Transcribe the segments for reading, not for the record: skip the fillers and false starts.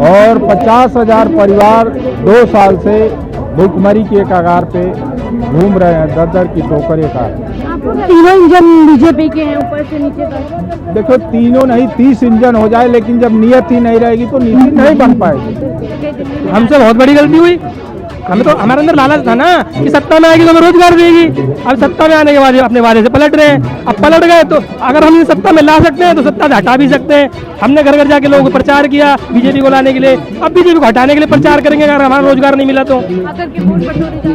और 50,000 परिवार 2 साल से भूखमरी के कगार पे घूम रहे हैं, दर की टोकरे का। तीनों इंजन बीजेपी के हैं ऊपर से नीचे तक। देखो तीनों नहीं 30 इंजन हो जाए, लेकिन जब नियत ही नहीं रहेगी तो नीति नहीं बन पाएगी। हमसे बहुत बड़ी गलती हुई। हमें तो हमारे अंदर लालच था ना कि सत्ता में आएगी तो हमें रोजगार देगी। अब सत्ता में आने के बाद अपने वादे से पलट रहे हैं। अब पलट गए तो अगर हम सत्ता में ला सकते हैं तो सत्ता से हटा भी सकते हैं। हमने घर घर जाके लोगों को प्रचार किया बीजेपी को लाने के लिए, अब बीजेपी को हटाने के लिए प्रचार करेंगे अगर हमारा रोजगार नहीं मिला तो।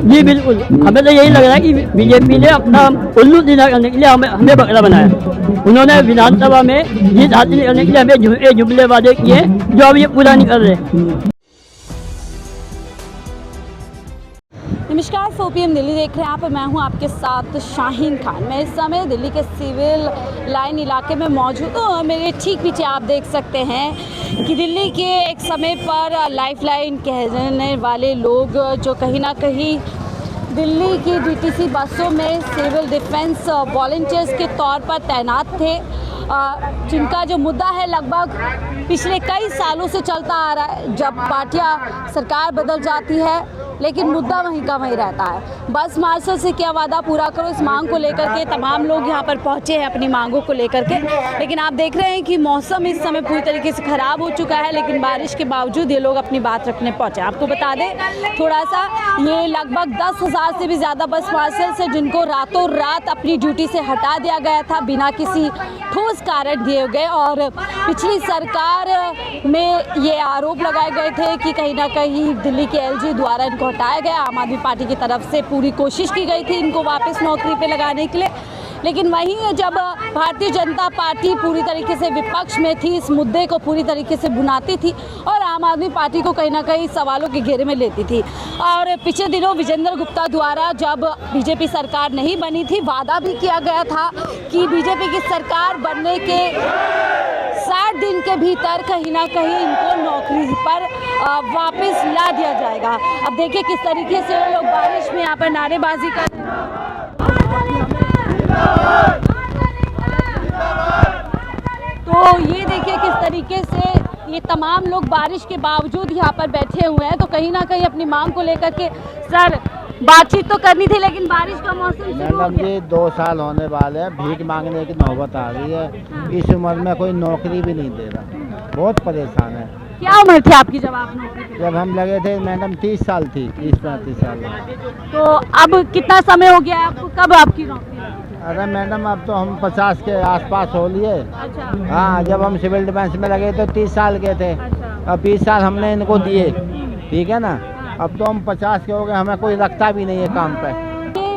जी बिल्कुल, हमें तो यही लग रहा है कि बीजेपी ने अपना उल्लू सीधा करने के लिए हमें बकरा बनाया। उन्होंने विधानसभा में जीत हासिल करने के लिए हमें जुमले वादे किए जो अब ये पूरा नहीं कर रहे। नमस्कार, 4 PM दिल्ली देख रहे हैं आप। मैं हूं आपके साथ शाहीन खान। मैं इस समय दिल्ली के सिविल लाइन इलाके में मौजूद हूँ और मेरे ठीक पीछे आप देख सकते हैं कि दिल्ली के एक समय पर लाइफ लाइन कहने वाले लोग जो कहीं ना कहीं दिल्ली की DTC बसों में सिविल डिफेंस वॉलंटियर्स के तौर पर तैनात थे, जिनका जो मुद्दा है लगभग पिछले कई सालों से चलता आ रहा है। जब पार्टियां सरकार बदल जाती है लेकिन मुद्दा वहीं का वहीं रहता है। बस मार्शल से क्या वादा पूरा करो, इस मांग को लेकर के तमाम लोग यहाँ पर पहुँचे हैं अपनी मांगों को लेकर के। लेकिन आप देख रहे हैं कि मौसम इस समय पूरी तरीके से ख़राब हो चुका है, लेकिन बारिश के बावजूद ये लोग अपनी बात रखने पहुँचे। आपको बता दें थोड़ा सा, ये लगभग 10,000 से भी ज़्यादा बस मार्शल से जिनको रातों रात अपनी ड्यूटी से हटा दिया गया था बिना किसी ठोस कारण दिए गए। और पिछली सरकार में ये आरोप लगाए गए थे कि कहीं ना कहीं दिल्ली के LG द्वारा इनको हटाया गया। आम आदमी पार्टी की तरफ से पूरी कोशिश की गई थी इनको वापस नौकरी पे लगाने के लिए, लेकिन वहीं जब भारतीय जनता पार्टी पूरी तरीके से विपक्ष में थी, इस मुद्दे को पूरी तरीके से बुनाती थी और आम आदमी पार्टी को कहीं ना कहीं सवालों के घेरे में लेती थी। और पिछले दिनों विजेंद्र गुप्ता द्वारा जब बीजेपी सरकार नहीं बनी थी, वादा भी किया गया था कि बीजेपी की सरकार बनने के 60 दिन के भीतर कहीं ना कहीं इनको नौकरी पर वापस ला दिया जाएगा। अब देखिए किस तरीके से लोग बारिश में यहाँ पर नारेबाजी कर रहे हैं। तो ये देखिए किस तरीके से ये तमाम लोग बारिश के बावजूद यहाँ पर बैठे हुए हैं। तो कहीं ना कहीं अपनी मांग को लेकर के सर बातचीत तो करनी थी, लेकिन बारिश का मौसम मैडम जी 2 साल होने वाले हैं, भीख मांगने की नौबत आ गई है। इस उम्र में कोई नौकरी भी नहीं दे रहा, बहुत परेशान है। क्या उम्र थी आपकी जब आप नौकरी पे? जब हम लगे थे मैडम 30 साल थी, 30-35 साल। तो अब कितना समय हो गया है आपको, कब आपकी नौकरी? अरे मैडम अब तो हम 50 के आसपास हो लिए। अच्छा। हाँ, जब हम सिविल डिफेंस में लगे तो 30 साल के थे। अच्छा। अब 20 साल हमने इनको दिए, ठीक है ना। अब तो हम 50 के हो गए, हमें कोई रखता भी नहीं है काम पे।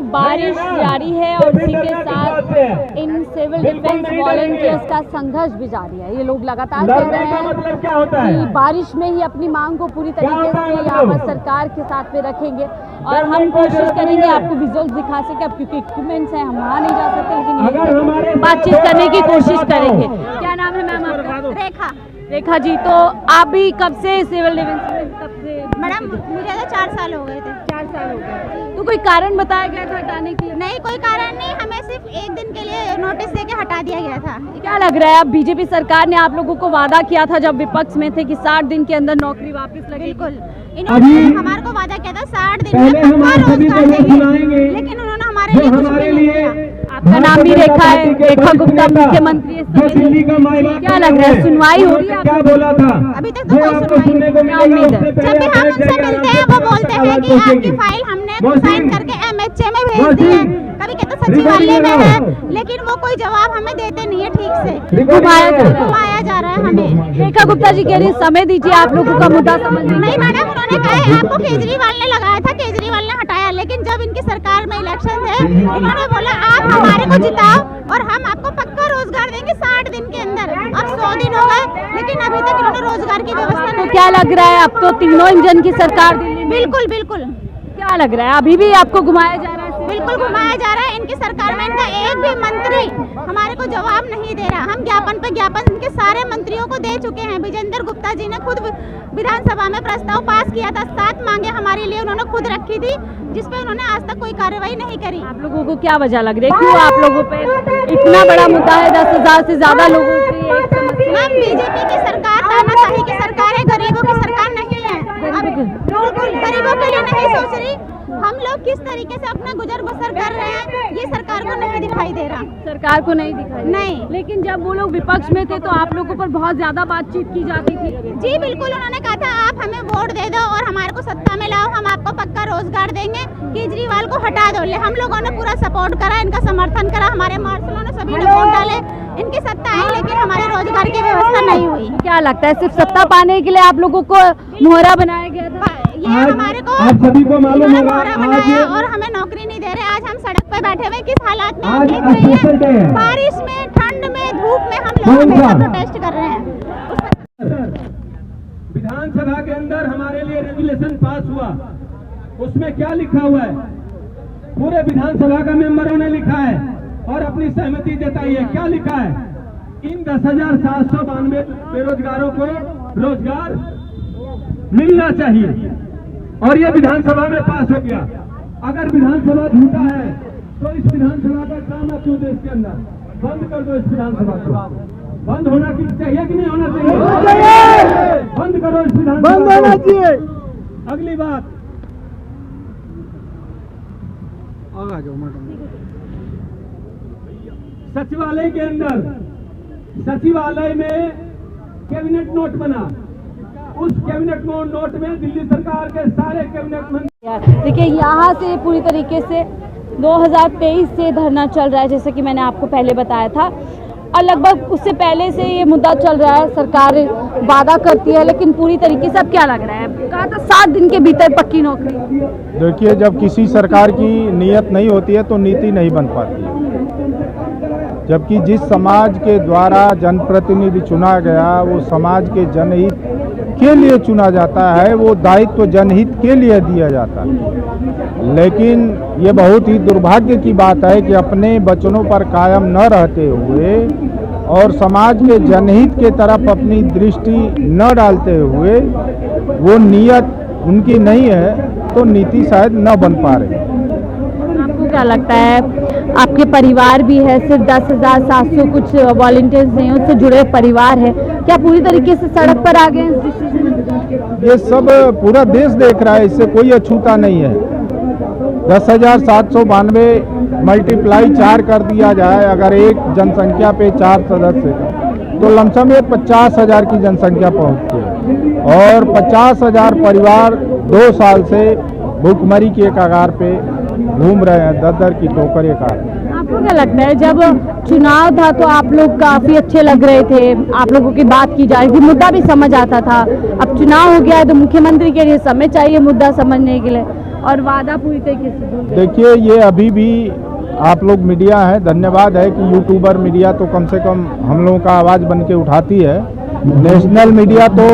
बारिश जारी है और इसी के साथ इन सिविल डिफेंस वॉलंटियर्स का संघर्ष भी जारी है। ये लोग लगातार कह रहे हैं कि बारिश में ही अपनी मांग को पूरी तरीके से यहाँ पर सरकार के साथ में रखेंगे और हम कोशिश करेंगे आपको विजुअल्स दिखा सके। अब क्योंकि इक्विपमेंट्स हैं हम वहाँ नहीं जा सकते, लेकिन बातचीत करने की कोशिश करेंगे। क्या नाम है मैम आपका? रेखा जी, तो आप भी कब से सिविल डिफेंस में? कब से? मैडम मुझे तो 4 साल हो गए थे। 4 साल हो गए। तो कोई कारण बताया गया था हटाने के लिए? नहीं, कोई कारण नहीं, हमें सिर्फ 1 दिन के लिए नोटिस देके हटा दिया गया था। क्या लग रहा है अब बीजेपी सरकार ने आप लोगों को वादा किया था जब विपक्ष में थे कि 60 दिन के अंदर नौकरी वापस लगेगी? बिल्कुल, इन्होंने हमारे को वादा किया था 60 दिन में पक्का रोजगार देंगे, लेकिन उन्होंने हमारे लिए कुछ भी नहीं किया। आपका नाम भी रेखा है, रेखा गुप्ता मुख्यमंत्री इस समय। क्या लग रहा है सुनवाई हो रही है? क्या बोला था? अभी तक तो कोई सुनवाई नहीं। जब भी हम उनसे मिलते हैं वो बोलते हैं कि आपकी फाइल हमने साइन करके MHA में भेज दी है, कभी कहते सचिवालय में है, लेकिन वो कोई जवाब हमें देते नहीं है ठीक से, घुमाया जा रहा है हमें। रेखा गुप्ता जी कह रही समय दीजिए, आप लोगों का मुद्दा समझ नहीं मैडम, उन्होंने कहा है आपको केजरीवाल ने लगाया था, केजरीवाल ने हटाया, लेकिन जब इनकी सरकार में इलेक्शन थे उन्होंने बोला आप हमारे को जिताओ और हम आपको पक्का रोजगार देंगे 60 दिन के अंदर। अब 100 दिन हो गए लेकिन अभी तक इन्होंने रोजगार की व्यवस्था नहीं। क्या लग रहा है अब तो तीनों इंजन की सरकार दिल्ली में? बिल्कुल बिल्कुल। क्या लग रहा है अभी भी आपको घुमाया जा रहा है? बिल्कुल घुमाया जा रहा है। इनकी सरकार में इनका एक भी मंत्री हमारे को जवाब नहीं दे रहा। हम ज्ञापन पे ज्ञापन इनके सारे मंत्रियों को दे चुके हैं। विजेंद्र गुप्ता जी ने खुद विधानसभा में प्रस्ताव पास किया था, 7 मांगे हमारे लिए उन्होंने खुद रखी थी, जिसपे उन्होंने आज तक कोई कार्रवाई नहीं करी। आप लोगों को क्या वजह लग रही है, क्यों आप लोगों पे इतना बड़ा मुद्दा है? 10,000 से ज्यादा लोगों की मैम बीजेपी की सरकार तानाशाही की सरकार है, गरीबों की सरकार तरीके से अपना गुजर बसर कर रहे हैं, ये सरकार को नहीं दिखाई दे रहा। सरकार को नहीं दिखाई नहीं। लेकिन जब वो लोग विपक्ष में थे तो आप लोगों पर बहुत ज्यादा बातचीत की जाती थी। जी बिल्कुल, उन्होंने कहा था आप हमें वोट दे दो और हमारे को सत्ता में लाओ, हम आपको पक्का रोजगार देंगे, केजरीवाल को हटा दो। हम लोगों ने पूरा सपोर्ट करा, इनका समर्थन करा, हमारे मार्शलों ने सभी ने वोट डाले, इनकी सत्ता आई, लेकिन हमारे रोजगार की व्यवस्था नहीं हुई। क्या लगता है सिर्फ सत्ता पाने के लिए आप लोगों को मोहरा बनाया गया था? ये हमारे को आप सभी को मालूम होगा, मोहरा बनाया और हमें नौकरी नहीं दे रहे। आज हम सड़क पर बैठे हुए किस हालात में हम देख रहे हैं, बारिश में, ठंड में, धूप में हम लोग हमेशा प्रोटेस्ट कर रहे हैं। विधानसभा के अंदर हमारे लिए रेगुलेशन पास हुआ, उसमेमें क्या लिखा हुआ है? पूरे विधानसभा का मेंबरों ने लिखा है और अपनी सहमति जताई है। क्या लिखा है? इन 10,792 बेरोजगारों को रोजगार मिलना चाहिए और ये विधानसभा में पास हो गया। अगर विधानसभा झूठा है तो इस विधानसभा का ड्रामा क्यों देश के अंदर? बंद कर दो इस विधानसभा को। बंद होना चाहिए कि नहीं होना चाहिए? बंद करो इस विधानसभा, बंद होना चाहिए। अगली बात, सचिवालय के अंदर, सचिवालय में कैबिनेट नोट बना, उस कैबिनेट नोट में दिल्ली सरकार के सारे कैबिनेट मंत्री। देखिए यहाँ से पूरी तरीके से 2023 से धरना चल रहा है, जैसे कि मैंने आपको पहले बताया था, और लगभग उससे पहले से ये मुद्दा चल रहा है। सरकार वादा करती है लेकिन पूरी तरीके से अब क्या लग रहा है? कहा था 7 दिन के भीतर पक्की नौकरी। देखिए, जब किसी सरकार की नीयत नहीं होती है तो नीति नहीं बन पाती है। जबकि जिस समाज के द्वारा जनप्रतिनिधि चुना गया वो समाज के जनहित के लिए चुना जाता है, वो दायित्व जनहित के लिए दिया जाता है। लेकिन ये बहुत ही दुर्भाग्य की बात है कि अपने वचनों पर कायम न रहते हुए और समाज के जनहित के तरफ अपनी दृष्टि न डालते हुए, वो नियत उनकी नहीं है तो नीति शायद न बन पा रही। आपको क्या लगता है, आपके परिवार भी है, सिर्फ 10,700 कुछ वॉलंटियर्स हैं, उससे जुड़े परिवार है, क्या पूरी तरीके से सड़क पर आ गए इस डिसीजन? ये सब पूरा देश देख रहा है, इससे कोई अछूता नहीं है। 10,792 मल्टीप्लाई 4 कर दिया जाए, अगर एक जनसंख्या पे 4 सदस्य तो लमसम ये 50,000 की जनसंख्या पहुंचती है और 50,000 परिवार 2 साल से भूखमरी के कगार पे घूम रहे हैं, दर की टोकरे का। आपको क्या लगता है, जब चुनाव था तो आप लोग काफी अच्छे लग रहे थे, आप लोगों की बात की जा रही थी, मुद्दा भी समझ आता था। अब चुनाव हो गया है तो मुख्यमंत्री के लिए समय चाहिए मुद्दा समझने के लिए, और वादा पूरी तरीके से। देखिए, ये अभी भी आप लोग मीडिया है, धन्यवाद है कि यूट्यूबर मीडिया तो कम से कम हम लोगों का आवाज़ बन के उठाती है। नेशनल मीडिया तो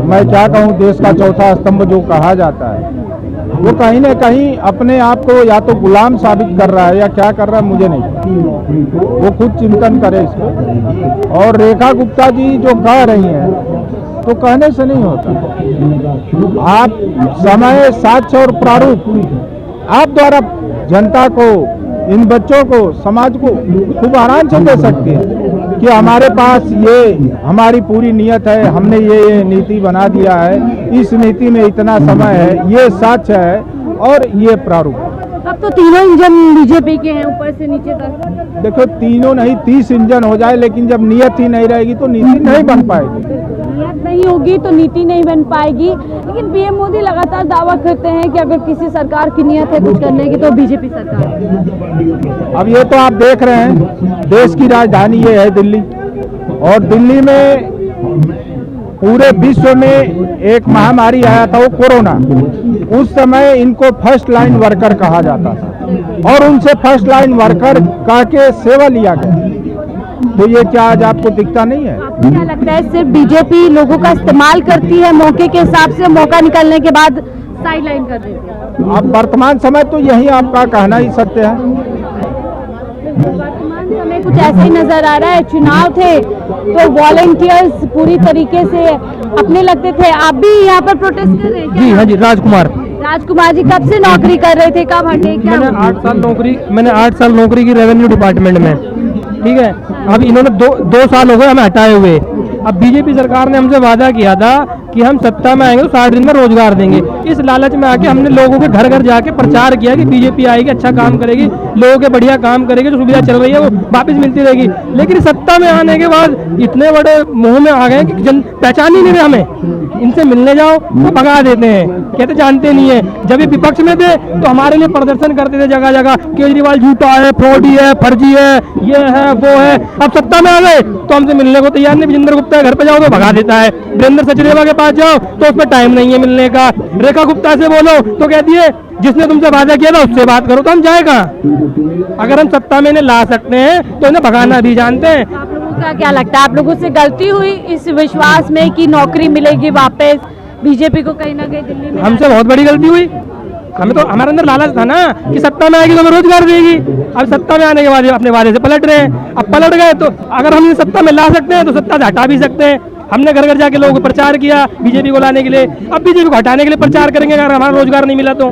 मैं क्या कहूँ, देश का चौथा स्तंभ जो कहा जाता है, वो कहीं न कहीं अपने आप को या तो गुलाम साबित कर रहा है या क्या कर रहा है मुझे नहीं, वो खुद चिंतन करे इसको। और रेखा गुप्ता जी जो कह रही हैं तो कहने से नहीं होता। आप समय, साक्ष्य और प्रारूप आप द्वारा जनता को, इन बच्चों को, समाज को खूब आराम से दे सकते हैं कि हमारे पास ये हमारी पूरी नियत है, हमने ये नीति बना दिया है, इस नीति में इतना समय है, ये साक्ष्य है और ये प्रारूप। अब तो तीनों इंजन बीजेपी के हैं ऊपर से नीचे तक। देखो, तीनों नहीं 30 इंजन हो जाए, लेकिन जब नियत ही नहीं रहेगी तो नीति नहीं बन पाएगी। नियत नहीं होगी तो नीति नहीं बन पाएगी। लेकिन पीएम मोदी लगातार दावा करते हैं कि अगर किसी सरकार की नियत है कुछ करने की तो बीजेपी सरकार। अब ये तो आप देख रहे हैं, देश की राजधानी ये है दिल्ली, और दिल्ली में पूरे विश्व में एक महामारी आया था, वो कोरोना। उस समय इनको फर्स्ट लाइन वर्कर कहा जाता था और उनसे फर्स्ट लाइन वर्कर कह के सेवा लिया गया। तो ये क्या आज आपको दिखता नहीं है? आपको क्या लगता है, सिर्फ बीजेपी लोगों का इस्तेमाल करती है, मौके के हिसाब से मौका निकलने के बाद साइड लाइन कर देती है? अब वर्तमान समय तो यही आपका कहना ही सत्य है। वर्तमान समय कुछ ऐसा ही नजर आ रहा है। चुनाव थे तो वॉलंटियर्स पूरी तरीके से अपने लगते थे। आप भी यहाँ पर प्रोटेस्ट कर रहे हैं? जी हाँ जी, राजकुमार जी कब से नौकरी कर रहे थे, कब हटे? मैंने 8 साल नौकरी की रेवेन्यू डिपार्टमेंट में, ठीक है। अब इन्होंने 2 साल हो गए हमें हटाए हुए। अब बीजेपी सरकार ने हमसे वादा किया था कि हम सत्ता में आएंगे तो 60 दिन में रोजगार देंगे। इस लालच में आके हमने लोगों के घर घर जाके प्रचार किया कि बीजेपी आएगी, अच्छा काम करेगी, लोगों के बढ़िया काम करेगी, जो सुविधा चल रही है वो वापस मिलती रहेगी। लेकिन सत्ता में आने के बाद इतने बड़े मुंह में आ गए कि जन पहचान ही नहीं रहे हमें। इनसे मिलने जाओ तो भगा देते हैं, कहते जानते नहीं है। जब ये विपक्ष में थे तो हमारे लिए प्रदर्शन करते थे जगह जगह, केजरीवाल झूठा है, फ्रॉडी है, फर्जी है, ये है वो है। अब सत्ता में आ गए तो हमसे मिलने को तैयार नहीं। विजेंद्र गुप्ता के घर पे जाओ तो भगा देता है, वीरेंद्र सचदेवा के पास जाओ तो उसमें टाइम नहीं है मिलने का, रेखा गुप्ता से बोलो तो कहती है जिसने तुमसे वादा किया था उससे बात करो। तो हम जाए कहाँ? अगर हम सत्ता में इन्हें ला सकते हैं तो इन्हें भगाना भी जानते हैं। आप लोगों का क्या लगता है, आप लोगों से गलती हुई इस विश्वास में कि नौकरी मिलेगी वापस बीजेपी को कहीं ना कहीं दिल्ली में? हमसे बहुत बड़ी गलती हुई। हमें तो हमारे अंदर लालच था ना कि सत्ता में आएगी तो हमें रोजगार देगी। अब सत्ता में आने के बाद अपने वादे से पलट रहे हैं। अब पलट गए तो अगर हम सत्ता में ला सकते हैं तो सत्ता से हटा भी सकते हैं। हमने घर घर जाके लोगों को प्रचार किया बीजेपी को लाने के लिए, अब बीजेपी को हटाने के लिए प्रचार करेंगे अगर हमारा रोजगार नहीं मिला तो।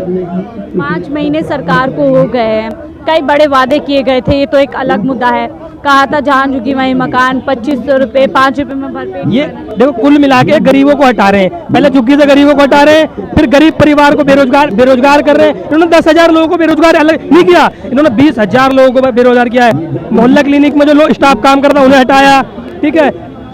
5 महीने सरकार को हो गए हैं, कई बड़े वादे किए गए थे, ये तो एक अलग मुद्दा है। कहा था जहाँ झुकी वहीं मकान, 2500 रुपये 5 रुपये में भरपेट। ये देखो कुल मिला के गरीबों को हटा रहे हैं, पहले झुग्गी से गरीबों को हटा रहे हैं, फिर गरीब परिवार को बेरोजगार कर रहे हैं। इन्होंने 10,000 लोगों को बेरोजगार अलग नहीं किया, इन्होंने 20,000 लोगों को बेरोजगार किया है। मोहल्ला क्लिनिक में जो स्टाफ काम करता है उन्हें हटाया, ठीक है।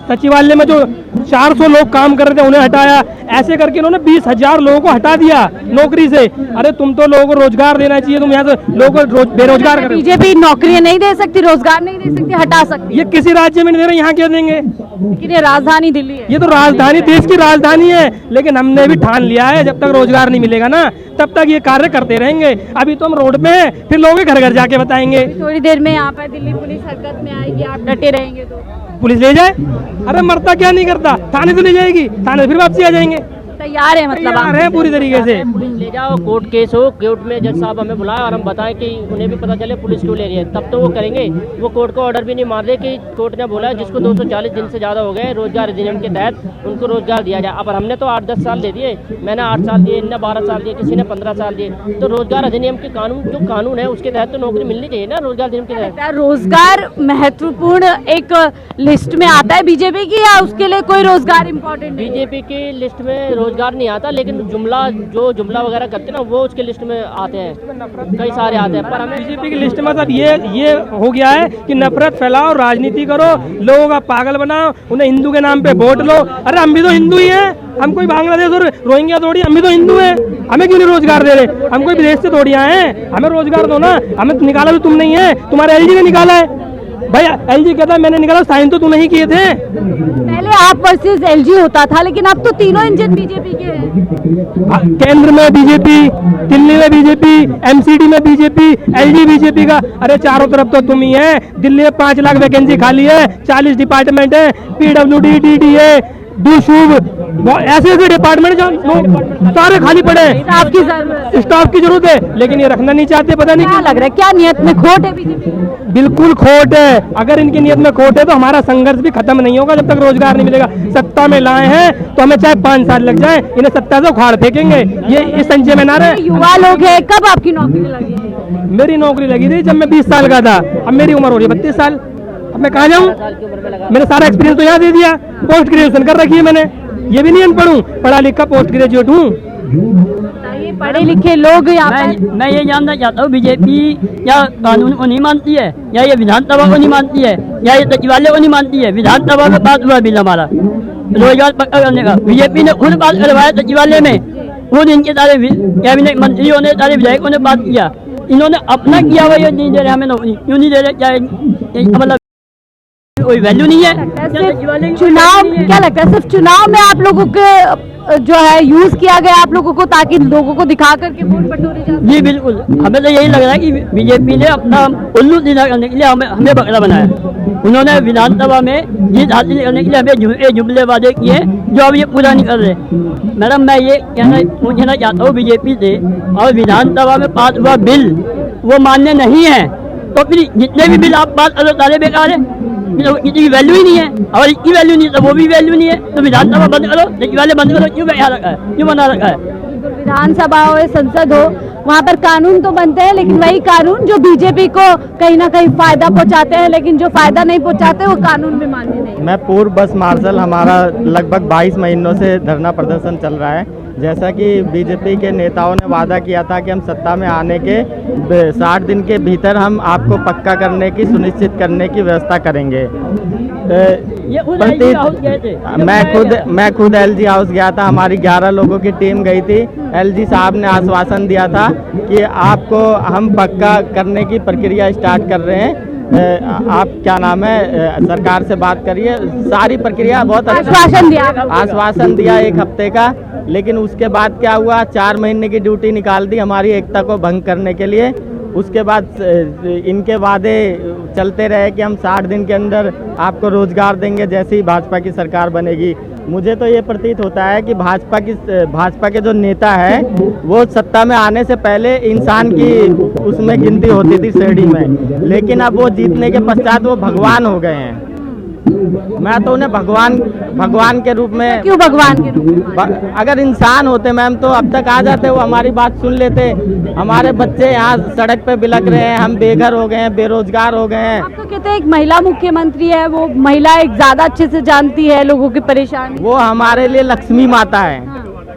सचिवालय में जो 400 लोग काम कर रहे थे उन्हें हटाया। ऐसे करके इन्होंने 20,000 लोगों को हटा दिया नौकरी से। अरे तुम तो लोगों को रोजगार देना चाहिए, तुम यहाँ से लोगों को बेरोजगार कर रहे हो। बीजेपी नौकरियां नहीं दे सकती, रोजगार नहीं दे सकती, हटा सकती। ये किसी राज्य में नहीं दे रहे, यहाँ क्या देंगे? लेकिन ये राजधानी दिल्ली है, ये तो राजधानी, देश की राजधानी है। लेकिन हमने भी ठान लिया है जब तक रोजगार नहीं मिलेगा ना तब तक ये कार्य करते रहेंगे। अभी तो हम रोड पे हैं, फिर लोगों के घर घर जाके बताएंगे। थोड़ी देर में यहाँ पर दिल्ली पुलिस हरकत में आएगी, आप डटे रहेंगे तो? पुलिस ले जाए, अरे मरता क्या नहीं करता, थाने तो ले जाएगी, थाने से फिर वापसी आ जाएंगे। तैयार है मतलब आप? तैयार है पूरी तरीके से। पुलिस ले जाओ, कोर्ट केस हो, कोर्ट में जज साहब हमें बुलाए और हम बताएं कि उन्हें भी पता चले पुलिस क्यों ले रही है, तब तो वो करेंगे। वो कोर्ट को ऑर्डर भी नहीं मार रहे कि कोर्ट ने बोला जिसको 240 दिन से ज़्यादा हो गए रोजगार अधिनियम के तहत उनको रोजगार दिया जाए। अब हमने तो 8-10 साल दे दिए, मैंने 8 साल दिए, इनने 12 साल दिए, किसी ने 15 साल दिए। तो रोजगार अधिनियम के कानून जो कानून है उसके तहत तो नौकरी मिलनी चाहिए ना, रोजगार अधिनियम के तहत। रोजगार महत्वपूर्ण एक लिस्ट में आता है बीजेपी की, या उसके लिए कोई रोजगार इम्पोर्टेंट? बीजेपी की लिस्ट में रोजगार नहीं आता, लेकिन जुमला वगैरह करते ना वो उसके लिस्ट में आते हैं, कई सारे आते हैं। पर हमें बीजेपी की लिस्ट में मतलब ये हो गया है कि नफरत फैलाओ, राजनीति करो, लोगों का पागल बनाओ, उन्हें हिंदू के नाम पे वोट लो। अरे हम भी तो हिंदू ही हैं, हम कोई बांग्लादेश और रोहिंग्या थोड़ी, हम भी तो हिंदू हैं। हमें क्यों नहीं रोजगार दे रहे? हम कोई विदेश से थोड़ी आए हैं, हमें रोजगार दो ना। हमें निकाला तो तुम नहीं है, तुम्हारे एलजी ने निकाला है। भाई एलजी कहता है मैंने निकाला, साइन तो तू नहीं किए थे। पहले आप वर्सेस एलजी होता था, लेकिन अब तो तीनों इंजन बीजेपी के हैं। केंद्र में बीजेपी, दिल्ली में बीजेपी, एमसीडी में बीजेपी, एलजी बीजेपी का। अरे चारों तरफ तो तुम ही है। दिल्ली में 5 लाख वैकेंसी खाली है, 40 डिपार्टमेंट है, पीडब्ल्यूडी, डीडीए, ऐसे ऐसे डिपार्टमेंट जो सारे खाली पड़े हैं। स्टाफ की जरूरत है, लेकिन ये रखना नहीं चाहते, पता नहीं क्या लग रहा है, क्या नियत में खोट है बीजेपी? बिल्कुल खोट है। अगर इनकी नियत में खोट है तो हमारा संघर्ष भी खत्म नहीं होगा जब तक रोजगार नहीं मिलेगा। सत्ता में लाए हैं तो हमें चाहे 5 साल लग जाए, इन्हें सत्ता से उखाड़ फेंकेंगे। ये इस संजय में ना रहे। युवा लोग है, कब आपकी नौकरी लगी? मेरी नौकरी लगी थी जब मैं 20 साल का था, अब मेरी उम्र हो रही है 32 साल। अब मैं कहाँ जाऊँ? मैंने सारा एक्सपीरियंस तो यहाँ दे दिया, पोस्ट ग्रेजुएशन कर रखी है मैंने, ये भी नहीं अनपढ़ हूँ, पढ़ा लिखा पोस्ट ग्रेजुएट हूँ। पढ़े लिखे लोग यहाँ पर। मैं ये जानना चाहता हूँ बीजेपी या कानून को नहीं मानती है, या ये विधानसभा को नहीं मानती है, या ये सचिवालय को नहीं मानती है? विधानसभा में पास हुआ बिल हमारा रोजगार पक्का करने का, बीजेपी ने खुद पास करवाया सचिवालय में, खुद इनके सारे कैबिनेट मंत्रियों ने, सारे विधायकों ने बात किया। इन्होंने अपना किया हुआ ये नहीं दे रहे हमें नौकरी, क्यों नहीं दे रहे? क्या मतलब कोई वैल्यू नहीं है? चुनाव, क्या लगता है सिर्फ चुनाव में आप लोगों के जो है यूज किया गया आप लोगों को, ताकि लोगों को दिखा करके वोट बटोरे जा? जी बिल्कुल, हमें तो यही लग रहा है कि बीजेपी ने अपना उल्लू सीधा करने के लिए हमें बकरा बनाया। उन्होंने विधानसभा में जीत हासिल करने के लिए हमें जुमले वादे किए जो अब ये पूरा नहीं कर रहे। मैडम मैं ये पूछना चाहता हूँ बीजेपी से, और विधानसभा में पास हुआ बिल वो मान्य नहीं है तो फिर जितने भी बिल आप पास करो सारे बेकार है, किसी की वैल्यू ही नहीं है। और इसकी वैल्यू नहीं तो वो भी वैल्यू नहीं है, तो विधानसभा बंद करो, सचिवालय बंद करो, क्यों बैठा रखा है, क्यों बना रखा है? विधानसभा हो, संसद हो, वहाँ पर कानून तो बनते हैं, लेकिन वही कानून जो बीजेपी को कहीं ना कहीं फायदा पहुँचाते हैं, लेकिन जो फायदा नहीं पहुँचाते वो कानून भी मान्य नहीं। मैं पूर्व बस मार्शल, हमारा लगभग 22 महीनों से धरना प्रदर्शन चल रहा है। जैसा कि बीजेपी के नेताओं ने वादा किया था कि हम सत्ता में आने के 60 दिन के भीतर हम आपको पक्का करने की, सुनिश्चित करने की व्यवस्था करेंगे। मैं खुद एलजी हाउस गया था, हमारी 11 लोगों की टीम गई थी। एलजी साहब ने आश्वासन दिया था कि आपको हम पक्का करने की प्रक्रिया स्टार्ट कर रहे हैं, आप क्या नाम है सरकार से बात करिए। सारी प्रक्रिया बहुत आश्वासन दिया 1 हफ्ते का, लेकिन उसके बाद क्या हुआ, 4 महीने की ड्यूटी निकाल दी हमारी एकता को भंग करने के लिए। उसके बाद इनके वादे चलते रहे कि हम 60 दिन के अंदर आपको रोजगार देंगे जैसे ही भाजपा की सरकार बनेगी। मुझे तो ये प्रतीत होता है कि भाजपा के जो नेता है वो सत्ता में आने से पहले इंसान की उसमें गिनती होती थी श्रेणी में, लेकिन अब वो जीतने के पश्चात वो भगवान हो गए हैं। मैं तो उन्हें भगवान के रूप में, क्यों भगवान के रूप में? अगर इंसान होते मैम तो अब तक आ जाते, वो हमारी बात सुन लेते। हमारे बच्चे यहाँ सड़क पे बिलक रहे हैं, हम बेघर हो गए हैं, बेरोजगार हो गए हैं। आप तो कहते हैं एक महिला मुख्यमंत्री है, वो महिला एक ज्यादा अच्छे से जानती है लोगों की परेशानी। वो हमारे लिए लक्ष्मी माता है।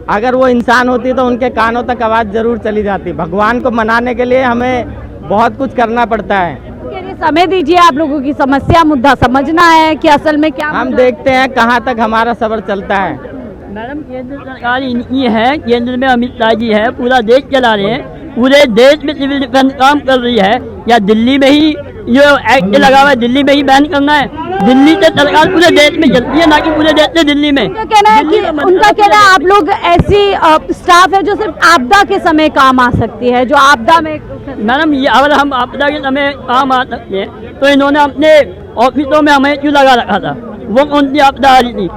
अगर वो इंसान होती तो उनके कानों तक आवाज जरूर चली जाती। भगवान को मनाने के लिए हमें बहुत कुछ करना पड़ता है। समय दीजिए, आप लोगों की समस्या मुद्दा समझना है कि असल में क्या हम देखते हैं कहाँ तक हमारा सब्र चलता है। मैडम, केंद्र सरकार इनकी है, केंद्र में अमित शाह जी है, पूरा देश चला रहे हैं, पूरे देश में सिविल डिफेंस काम कर रही है। या दिल्ली में ही जो एक्ट लगा हुआ है, दिल्ली में ही बैन करना है? दिल्ली से सरकार पूरे देश में चलती है, ना कि पूरे देश से दिल्ली में। उनका कहना है आप लोग ऐसी स्टाफ है जो सिर्फ आपदा के समय काम आ सकती है, जो आपदा में। मैडम, ये अगर हम आपदा के समय काम आ सकते हैं तो इन्होंने अपने ऑफिसों में हमें क्यों लगा रखा था? वो कौन सी आपदा आ रही थी?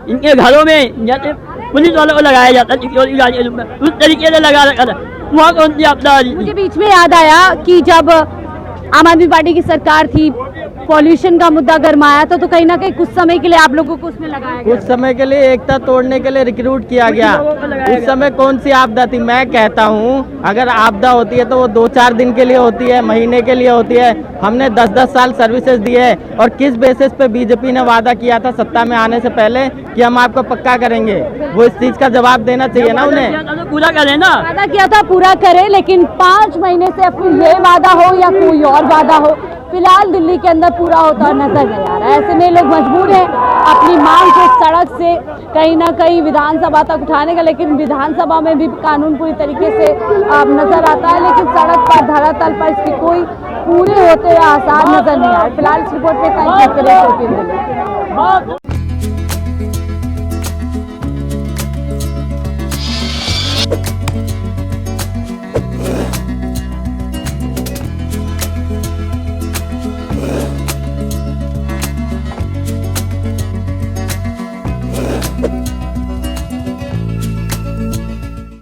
इनके घरों में जैसे पुलिस वालों को लगाया जाता है सिक्योरिटी गार्ड के रूप में, उस तरीके से लगा रखा था। वहाँ कौन सी आपदा आ रही थी? मुझे बीच में याद आया कि जब आम आदमी पार्टी की सरकार थी, पॉल्यूशन का मुद्दा गरमाया था, तो कहीं ना कहीं कुछ समय के लिए आप लोगों को उसमें लगाया गया। कुछ समय के लिए एकता तोड़ने के लिए रिक्रूट किया गया। उस समय कौन सी आपदा थी? मैं कहता हूँ अगर आपदा होती है तो वो 2-4 दिन के लिए होती है, महीने के लिए होती है। हमने 10-10 साल सर्विसेज दी है, और किस बेसिस पे बीजेपी ने वादा किया था सत्ता में आने से पहले कि हम आपको पक्का करेंगे? वो इस चीज का जवाब देना चाहिए ना उन्हें। पूरा करें ना, वादा किया था पूरा करें, लेकिन 5 महीने से अपनी ये वादा हो या कोई और वादा हो, फिलहाल दिल्ली के अंदर पूरा होता नजर नहीं आ रहा है। ऐसे में लोग मजबूर हैं अपनी मांग को सड़क से कहीं ना कहीं विधानसभा तक उठाने का, लेकिन विधानसभा में भी कानून पूरी तरीके से नजर आता है, लेकिन सड़क पर, धरातल पर इसकी कोई पूरे होते आसार नजर नहीं आ रहा। फिलहाल इस रिपोर्ट पे